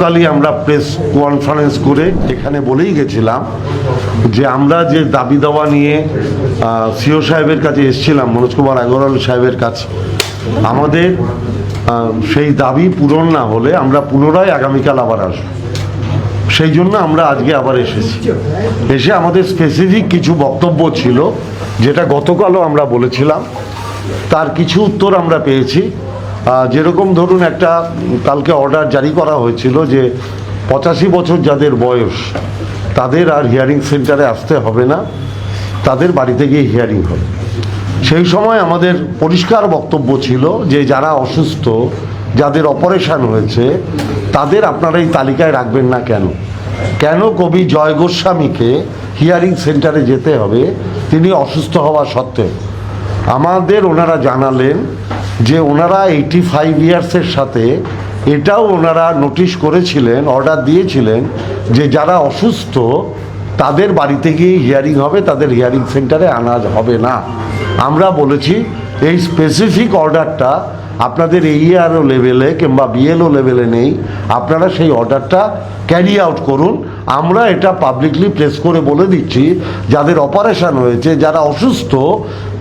কালই আমরা press conference করে এখানে বলেই গেছিলাম যে আমরা যে দাবি দাওয়া নিয়ে সিও সাহেবের কাছে এসেছিলাম, মনোজ কুমার আগরওয়াল সাহেবের কাছে, আমাদের সেই দাবি পূরণ না হলে আমরা পুনরায় আগামীকাল আবার আসবো। সেই জন্য আমরা আজকে আবার এসেছি। এসে আমাদের স্পেসিফিক কিছু বক্তব্য ছিল, যেটা গতকালও আমরা বলেছিলাম, তার কিছু উত্তর আমরা পেয়েছি। যেরকম ধরুন, একটা কালকে অর্ডার জারি করা হয়েছিল যে 85 বছর যাদের বয়স তাদের আর হিয়ারিং সেন্টারে আসতে হবে না, তাদের বাড়িতে গিয়ে হিয়ারিং হবে। সেই সময় আমাদের পরিষ্কার বক্তব্য ছিল যে যারা অসুস্থ, যাদের অপারেশন হয়েছে, তাদের আপনারা এই তালিকায় রাখবেন না। কেন কবি জয় গোস্বামীকে হিয়ারিং সেন্টারে যেতে হবে তিনি অসুস্থ হওয়া সত্ত্বেও? আমাদের ওনারা জানালেন যে ওনারা 85 ইয়ার্সের সাথে এটাও ওনারা নোটিশ করেছিলেন, অর্ডার দিয়েছিলেন যে যারা অসুস্থ তাদের বাড়িতে গিয়ে হিয়ারিং হবে, তাদের হিয়ারিং সেন্টারে আনা হবে না। আমরা বলেছি এই স্পেসিফিক অর্ডারটা আপনাদের এইআরও লেভেলে কিংবা বিএলও লেভেলে নেই, আপনারা সেই অর্ডারটা ক্যারি আউট করুন। আমরা এটা পাবলিকলি প্রেস করে বলে দিচ্ছি, যাদের অপারেশন হয়েছে, যারা অসুস্থ,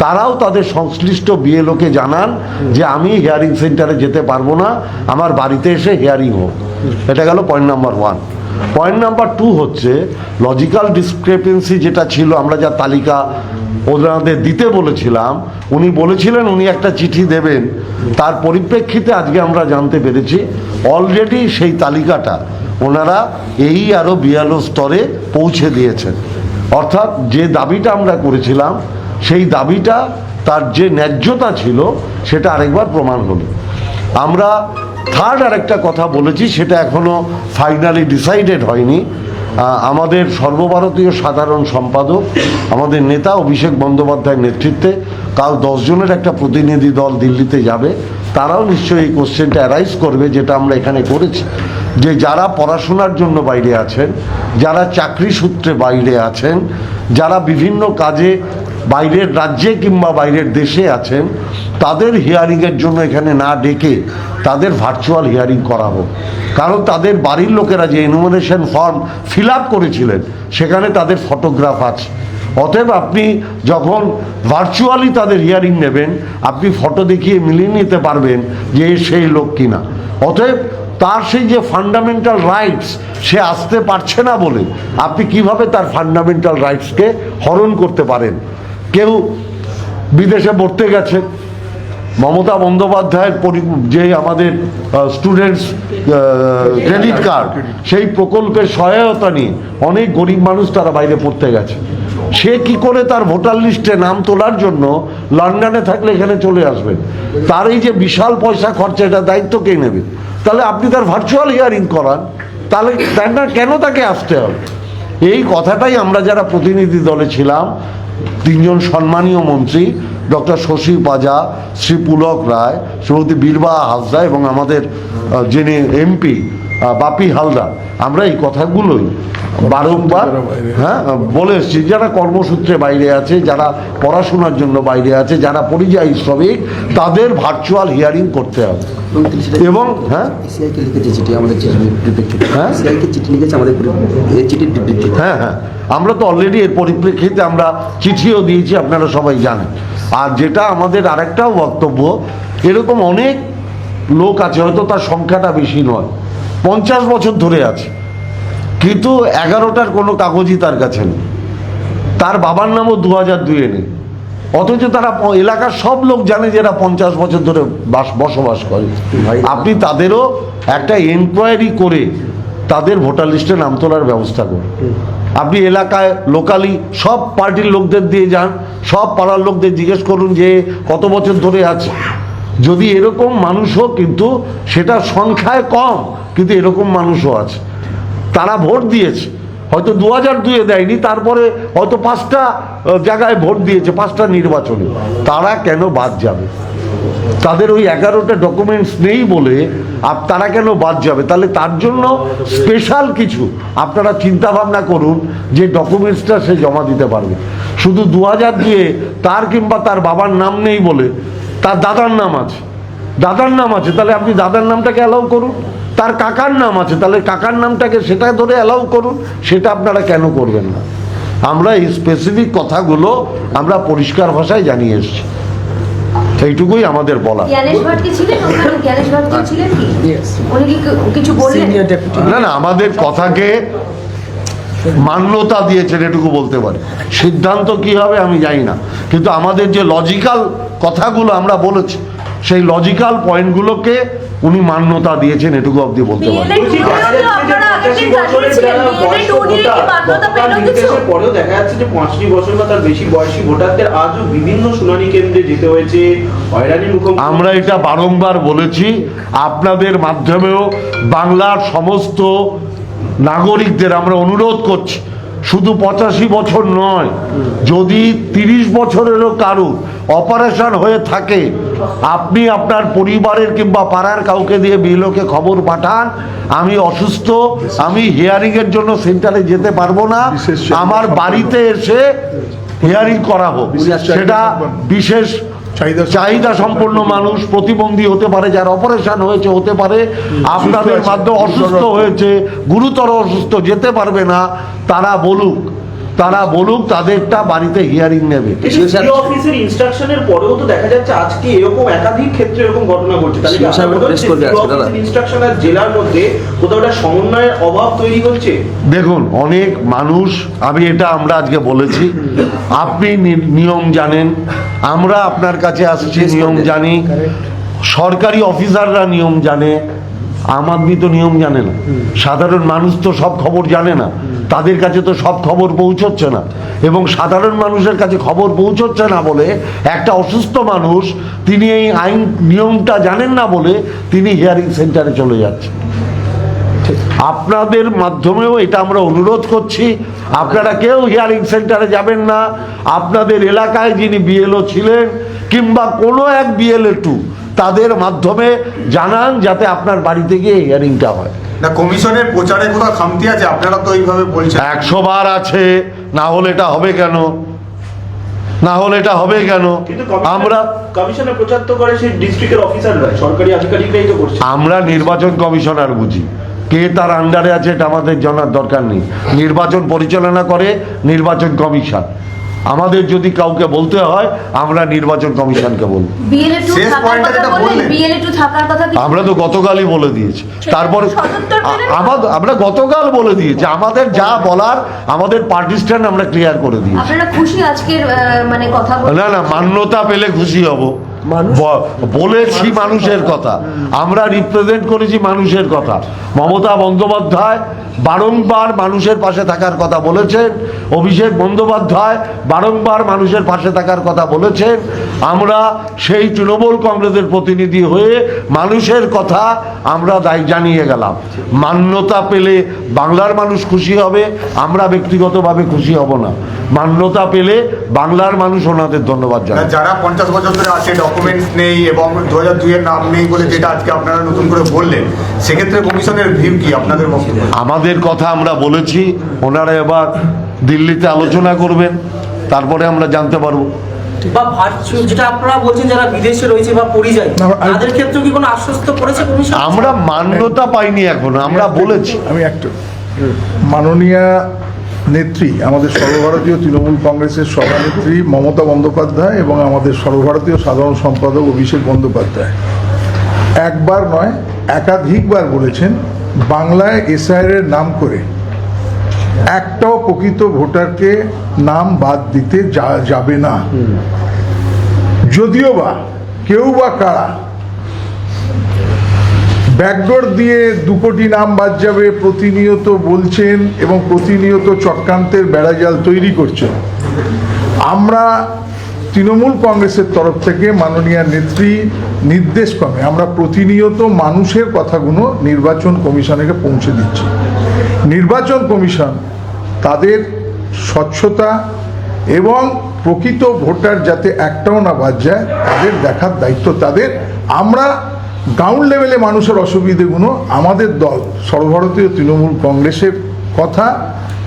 তারাও তাদের সংশ্লিষ্ট বিএলওকে জানান যে আমি হিয়ারিং সেন্টারে যেতে পারবো না, আমার বাড়িতে এসে হিয়ারিং হোক। এটা গেল পয়েন্ট নাম্বার 1। পয়েন্ট নাম্বার 2 হচ্ছে লজিক্যাল ডিসক্রেপেন্সি যেটা ছিল, আমরা যা তালিকা ওনাদের দিতে বলেছিলাম, উনি বলেছিলেন উনি একটা চিঠি দেবেন। তার পরিপ্রেক্ষিতে আজকে আমরা জানতে পেরেছি অলরেডি সেই তালিকাটা ওনারা আরও বিএলও স্তরে পৌঁছে দিয়েছেন। অর্থাৎ যে দাবিটা আমরা করেছিলাম, সেই দাবিটা তার যে ন্যায্যতা ছিল সেটা আরেকবার প্রমাণ হলো। আমরা থার্ড আরেকটা কথা বলেছি, সেটা এখনও ফাইনালি ডিসাইডেড হয়নি। আমাদের সর্বভারতীয় সাধারণ সম্পাদক, আমাদের নেতা অভিষেক বন্দ্যোপাধ্যায়ের নেতৃত্বে কাল 10 জনের একটা প্রতিনিধি দল দিল্লিতে যাবে। তারাও নিশ্চয়ই এই কোশ্চেনটা অ্যারাইজ করবে, যেটা আমরা এখানে করেছি, যে যারা পড়াশোনার জন্য বাইরে আছেন, যারা চাকরি সূত্রে বাইরে আছেন, যারা বিভিন্ন কাজে বাইরের রাজ্যে কিংবা বাইরের দেশে আছেন, তাদের হিয়ারিংয়ের জন্য এখানে না ডেকে তাদের ভার্চুয়াল হিয়ারিং করা হোক। কারণ তাদের বাড়ির লোকেরা যে এনুমারেশন ফর্ম ফিল আপ করেছিলেন সেখানে তাদের ফটোগ্রাফ আছে। অতএব আপনি যখন ভার্চুয়ালি তাদের হিয়ারিং নেবেন, আপনি ফটো দেখিয়ে মিলিয়ে নিতে পারবেন যে সেই লোক কিনা। অতএব তার সেই যে ফান্ডামেন্টাল রাইটস, সে আসতে পারছে না বলে আপনি কিভাবে তার ফান্ডামেন্টাল রাইটসকে হরণ করতে পারেন? কেউ বিদেশে পড়তে গেছে, মমতা বন্দ্যোপাধ্যায়ের যে আমাদের স্টুডেন্টস ক্রেডিট কার্ড, সেই প্রকল্পের সহায়তা নিয়ে অনেক গরিব মানুষ তারা বাইরে পড়তে গেছে। সে কি করে তার ভোটার লিস্টে নাম তোলার জন্য লন্ডনে থাকলে এখানে চলে আসবেন? তার এই যে বিশাল পয়সা খরচা, এটা দায়িত্ব কে নেবে? তাহলে আপনি তার ভার্চুয়াল হিয়ারিং করান, তাহলে তাই না, কেন তাকে আসতে হবে? এই কথাটাই আমরা যারা প্রতিনিধি দলে ছিলাম, 3 জন সম্মানীয় মন্ত্রী, ডক্টর শশী পাজা, শ্রী পুলক রায়, শ্রীমতী বীরবাহা হাসদা এবং আমাদের যিনি এমপি বাপি হালদার, আমরা এই কথাগুলোই বারংবার বলে এসেছি। যারা কর্মসূত্রে বাইরে আছে, যারা পড়াশোনার জন্য বাইরে আছে, যারা পরিযায়ী শ্রমিক, তাদের ভার্চুয়াল হিয়ারিং করতে হবে। এবং আমরা তো অলরেডি এর পরিপ্রেক্ষিতে আমরা চিঠিও দিয়েছি, আপনারা সবাই জানেন। আর যেটা আমাদের আরেকটাও বক্তব্য, এরকম অনেক লোক আছে, হয়তো তার সংখ্যাটা বেশি নয়, 50 বছর ধরে আছে, কিন্তু 11টার কোনো কাগজই তার কাছে নেই, তার বাবার নামও 2002-এ নেই, অথচ তারা এলাকার সব লোক জানে যে এরা 50 বছর ধরে বসবাস করে। আপনি তাদেরও একটা এনকোয়ারি করে তাদের ভোটার লিস্টে নাম তোলার ব্যবস্থা করুন। আপনি এলাকায় লোকালি সব পার্টির লোকদের দিয়ে যান, সব পাড়ার লোকদের জিজ্ঞেস করুন যে কত বছর ধরে আছে। যদি এরকম মানুষও, কিন্তু সেটা সংখ্যায় কম, কিন্তু এরকম মানুষও আছে, তারা ভোট দিয়েছে, হয়তো 2002-এ দেয়নি, তারপরে হয়তো 5টা জায়গায় ভোট দিয়েছে, 5টা নির্বাচনে, তারা কেন বাদ যাবে? তাদের ওই 11টা ডকুমেন্টস নেই বলে তারা কেন বাদ যাবে? তাহলে তার জন্য স্পেশাল কিছু আপনারা চিন্তা ভাবনা করুন, যে ডকুমেন্টসটা সে জমা দিতে পারবে। শুধু 2002-এ তার কিংবা তার বাবার নাম নেই বলে তার দাদার নাম আছে, তাহলে আপনি দাদার নামটাকে অ্যালাউ করুন। তার কাকার নাম আছে, তাহলে কাকার নামটাকে সেটা ধরে অ্যালাউ করুন, সেটা আপনারা কেন করবেন না? আমরা এই স্পেসিফিক কথাগুলো আমরা পরিষ্কার ভাষায় জানিয়ে এসেছি, এইটুকুই আমাদের বলা। জ্ঞানেশ ভাট কি ছিলেন ওখানে? জ্ঞানেশ ভাট কি ছিলেন কি? উনি কি কিছু বললেন? না না, আমাদের কথাকে মান্যতা দিয়েছেন এটুকু বলতে পারে। সিদ্ধান্ত কি হবে আমি জানি না, কিন্তু আমাদের যে লজিক্যাল কথাগুলো আমরা বলেছি সেই লজিক্যাল পয়েন্টগুলোকে উনি মান্যতা দিয়েছেন, এটুকু অবধি বলতে পারি। পরেও দেখা যাচ্ছে যে 65 বছর বা তার বেশি বয়সী ভোটারদের আজও বিভিন্ন শুনানি কেন্দ্রে যেতে হয়েছে, হয়রানির মুখোমুখি। আমরা এটা বারংবার বলেছি, আপনাদের মাধ্যমেও বাংলার সমস্ত নাগরিকদের আমরা অনুরোধ করছি, শুধু 85 বছর নয়, যদি 30 বছরেরও কারো অপারেশন হয়ে থাকে, আপনি আপনার পরিবারের কিংবা পাড়ার কাউকে দিয়ে বিএলওকে খবর পাঠান, আমি অসুস্থ, আমি হিয়ারিংয়ের জন্য সেন্টারে যেতে পারবো না, আমার বাড়িতে এসে হিয়ারিং করা হোক। সেটা বিশেষ চাহিদা সম্পন্ন মানুষ, প্রতিবন্ধী হতে পারে, যার অপারেশন হয়েছে হতে পারে, আপনাদের মাধ্যমে অসুস্থ হয়েছে, গুরুতর অসুস্থ, যেতে পারবে না, তারা বলুক তাদেরটা বাড়িতে হিয়ারিং নেবে। অফিসের ইনস্ট্রাকশনের পরেও তো দেখা যাচ্ছে আজকে এরকম একাধিক ক্ষেত্রে এরকম ঘটনা ঘটছে, তাহলে ইনস্ট্রাকশন আর জেলার মধ্যে কোথাও একটা সমন্বয়ের অভাব তৈরি হচ্ছে। দেখুন, অনেক মানুষ, আমরা আজকে বলেছি, আপনি নিয়ম জানেন, আমরা আপনার কাছে আসছি নিয়ম জানি, সরকারি অফিসাররা নিয়ম জানে, আম আদমি তো নিয়ম জানে না, সাধারণ মানুষ তো সব খবর জানে না, তাদের কাছে তো সব খবর পৌঁছচ্ছে না, এবং সাধারণ মানুষের কাছে খবর পৌঁছচ্ছে না বলে একটা অসুস্থ মানুষ, তিনি এই আইন নিয়মটা জানেন না বলে তিনি হিয়ারিং সেন্টারে চলে যাচ্ছেন। আপনাদের মাধ্যমেও এটা আমরা অনুরোধ করছি, আপনারা কেউ হিয়ারিং সেন্টারে যাবেন না। আপনাদের এলাকায় যিনি বিএলও ছিলেন কিংবা কোনো এক বিএলএ2 তাদের মাধ্যমে জানান, যাতে আপনার বাড়িতে গিয়ে হিয়ারিংটা হয়। না, কমিশনের প্রচারে কোনো খামতি আছে? আপনারা তো এইভাবে বলছেন। 100 বার আছে, না হলে এটা হবে কেন? আমরা কমিশনের প্রচার তো করে সেই ডিস্ট্রিক্টের অফিসাররা, সরকারি আধিকারিকরাই তো করছে। আমরা নির্বাচন কমিশনার বুঝি, কে তার আন্ডারে আছে এটা আমাদের জানার দরকার নেই। নির্বাচন পরিচালনা করে নির্বাচন কমিশন। আমাদের যদি কাউকে বলতে হয় আমরা নির্বাচন কমিশনকে বলবো। আমরা তো গতকালই বলে দিয়েছি, তারপরে আমরা গতকাল বলে দিয়েছি, আমাদের যা বলার আমাদের পার্টি স্ট্যান্ড আমরা ক্লিয়ার করে দিয়েছি। আপনারা খুশি আজকের মানে কথা বলে? না, মান্যতা পেলে খুশি হব। বলেছি মানুষের কথা, আমরা রিপ্রেজেন্ট করেছি মানুষের কথা। মমতা বন্দ্যোপাধ্যায় বারংবার মানুষের পাশে থাকার কথা বলেছেন, অভিষেক বন্দ্যোপাধ্যায় বারংবার মানুষের পাশে থাকার কথা বলেছেন। আমরা সেই তৃণমূল কংগ্রেসের প্রতিনিধি হয়ে মানুষের কথা আমরা জানিয়ে গেলাম। মান্যতা পেলে বাংলার মানুষ খুশি হবে, আমরা ব্যক্তিগতভাবে খুশি হব না। মান্যতা পেলে বাংলার মানুষ ওনাদের ধন্যবাদ জানায়। যারা 50 বছর ধরে আছে, ডকুমেন্টস নেই এবং 2002 এর নাম নেই বলে যেটা আজকে আপনারা নতুন করে বললেন, সেক্ষেত্রে কমিশনের ভিউ কি, আপনাদের বক্তব্য? আমাদের কথা আমরা বলেছি, ওনারা এবার দিল্লিতে আলোচনা করবেন, তারপরে আমরা জানতে পারবো। বা যেটা আপনারা বলছেন যারা বিদেশে রয়েছে বা পরিযায়ী, তাদের ক্ষেত্রে কি কোনো আশ্বস্ত করেছে কমিশন? আমরা মান্যতা পাইনি এখনো, আমরা বলেছি। আমি একটু মাননীয় নেত্রী, আমাদের সর্বভারতীয় তৃণমূল কংগ্রেসের সভানেত্রী মমতা বন্দ্যোপাধ্যায় এবং আমাদের সর্বভারতীয় সাধারণ সম্পাদক অভিষেক বন্দ্যোপাধ্যায় একবার নয় একাধিকবার বলেছেন, বাংলায় এসআইআর নাম করে একটাও প্রকৃত ভোটারকে নাম বাদ দিতে যাবে না। যদিও বা কেউ বা কারা ব্যাকডোর দিয়ে 2 কোটি নাম বাদ যাবে প্রতিনিয়ত বলছেন এবং প্রতিনিয়ত চক্রান্তের বেড়াজাল তৈরি করছেন। আমরা তৃণমূল কংগ্রেসের তরফ থেকে মাননীয় নেত্রী নির্দেশক্রমে আমরা প্রতিনিয়ত মানুষের কথাগুলো নির্বাচন কমিশনকে পৌঁছে দিচ্ছি। নির্বাচন কমিশন তাদের স্বচ্ছতা এবং প্রকৃত ভোটার যাতে একটাও না বাদ যায় তাদের দেখার দায়িত্ব তাদের। আমরা গ্রাউন্ড লেভেলে মানুষের অসুবিধেগুলো আমাদের দল সর্বভারতীয় তৃণমূল কংগ্রেসের কথা,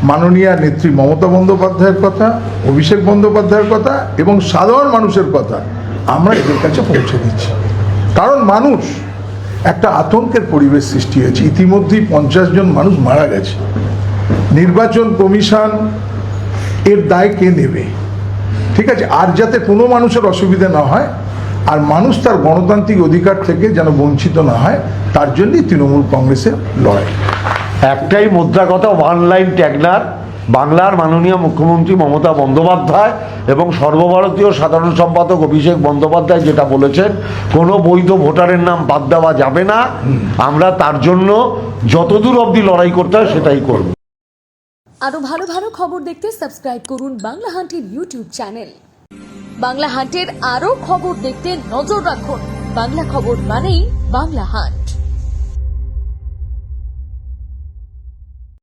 মাননীয় নেত্রী মমতা বন্দ্যোপাধ্যায়ের কথা, অভিষেক বন্দ্যোপাধ্যায়ের কথা এবং সাধারণ মানুষের কথা আমরা এদের কাছে পৌঁছে দিচ্ছি। কারণ মানুষ একটা আতঙ্কের পরিবেশ সৃষ্টি হয়েছে। ইতিমধ্যেই 50 জন মানুষ মারা গেছে। নির্বাচন কমিশন এর দায় কে নেবে? ঠিক আছে, আর যাতে কোনো মানুষের অসুবিধা না হয় আর মানুষ তার গণতান্ত্রিক অধিকার থেকে যেন বঞ্চিত না হয়, তার জন্যই তৃণমূল কংগ্রেসের লড়াই। একটাই মুদ্রা কথা, ওয়ান লাইন ট্যাগলার, বাংলার মাননীয় মুখ্যমন্ত্রী মমতা বন্দ্যোপাধ্যায় এবং সর্বভারতীয় সাধারণ সম্পাদক অভিষেক বন্দ্যোপাধ্যায় যেটা বলেছেন, কোনো বৈধ ভোটারের নাম বাদ দেওয়া যাবে না। আমরা তার জন্য যতদূর অবধি লড়াই করতে হয় সেটাই করব। আরো ভালো ভালো খবর দেখতে সাবস্ক্রাইব করুন বাংলা হান্টের ইউটিউব চ্যানেল। বাংলা হান্টের আরো খবর দেখতে নজর রাখুন। বাংলা খবর মানেই বাংলা হান্ট।